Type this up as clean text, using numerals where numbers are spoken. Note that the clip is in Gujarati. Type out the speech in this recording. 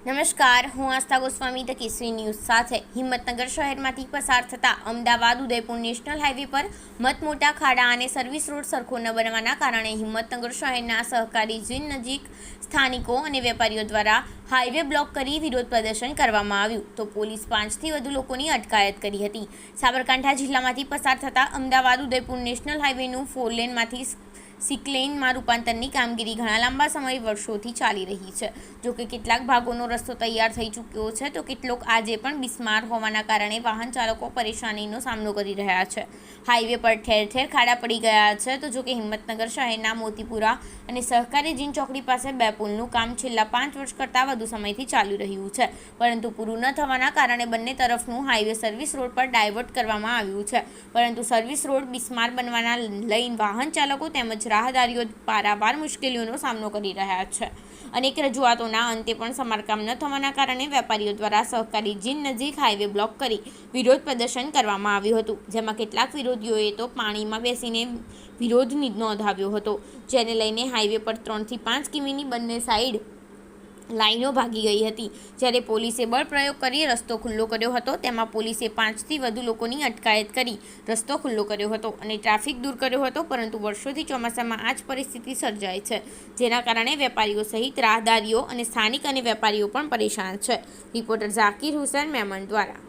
નમસ્કાર, હું આસ્થા ગોસ્વામી ધ કેસરી ન્યૂઝ સાથે હિંમતનગર શહેરમાંથી પસાર થતા અમદાવાદ ઉદયપુર નેશનલ હાઈવે પર મતમોટા ખાડા અને સર્વિસ રોડ સરખો ન બનવાના કારણે હિંમતનગર શહેરના સહકારી જીન નજીક સ્થાનિકો અને વેપારીઓ દ્વારા હાઈવે બ્લોક કરી વિરોધ પ્રદર્શન કરવામાં આવ્યું તો પોલીસ 5થી વધુ લોકોની અટકાયત કરી હતી। સાબરકાંઠા જિલ્લામાંથી પસાર થતા અમદાવાદ ઉદયપુર નેશનલ હાઈવેનું 4 લેનમાંથી 6 લેનમાં રૂપાંતરની કામગીરી ઘણા લાંબા સમય વર્ષોથી ચાલી રહી છે। જોકે કેટલાક ભાગોનો રસ્તો તૈયાર થઈ ચૂક્યો છે તો કેટલોક આજે પણ બિસ્માર હોવાના કારણે વાહન ચાલકો પરેશાનીનો સામનો કરી રહ્યા છે। હાઈવે પર ઠેર ઠેર ખાડા પડી ગયા છે તો જોકે હિંમતનગર શહેરના મોતીપુરા અને સહકારી જીન ચોકડી પાસે 2 પુલનું કામ છેલ્લા 5 વર્ષ કરતાં વધુ સમયથી ચાલી રહ્યું છે, પરંતુ પૂરું ન થવાના કારણે બંને તરફનું હાઈવે સર્વિસ રોડ પર ડાયવર્ટ કરવામાં આવ્યું છે, પરંતુ સર્વિસ રોડ બિસ્માર બનવાના લઈને વાહન ચાલકો તેમજ રાહદારીઓ પારાવાર મુશ્કેલીઓનો સામનો કરી રહ્યા છે। અનેક રજૂઆતોના અંતે પણ સમારકામ ન થવાના કારણે વેપારીઓ દ્વારા સહકારી જીન નજીક હાઈવે બ્લોક કરી વિરોધ પ્રદર્શન કરવામાં આવ્યું હતું, જેમાં કેટલાક વિરોધીઓએ તો પાણીમાં બેસીને વિરોધ નોંધાવ્યો હતો, જેને લઈને હાઈવે પર 3 થી 5 કિમીની બંને સાઈડ લાઈનો ભાગી ગઈ હતી। જ્યારે પોલીસે બળ પ્રયોગ કરી રસ્તો ખુલ્લો કર્યો હતો, તેમાં પોલીસે 5થી વધુ લોકોની અટકાયત કરી રસ્તો ખુલ્લો કર્યો હતો અને ટ્રાફિક દૂર કર્યો હતો, પરંતુ વર્ષોથી ચોમાસામાં આ જ પરિસ્થિતિ સર્જાય છે, જેના કારણે વેપારીઓ સહિત રાહદારીઓ અને સ્થાનિક અને વેપારીઓ પણ પરેશાન છે। રિપોર્ટર ઝાકીર હુસૈન મેમણ દ્વારા।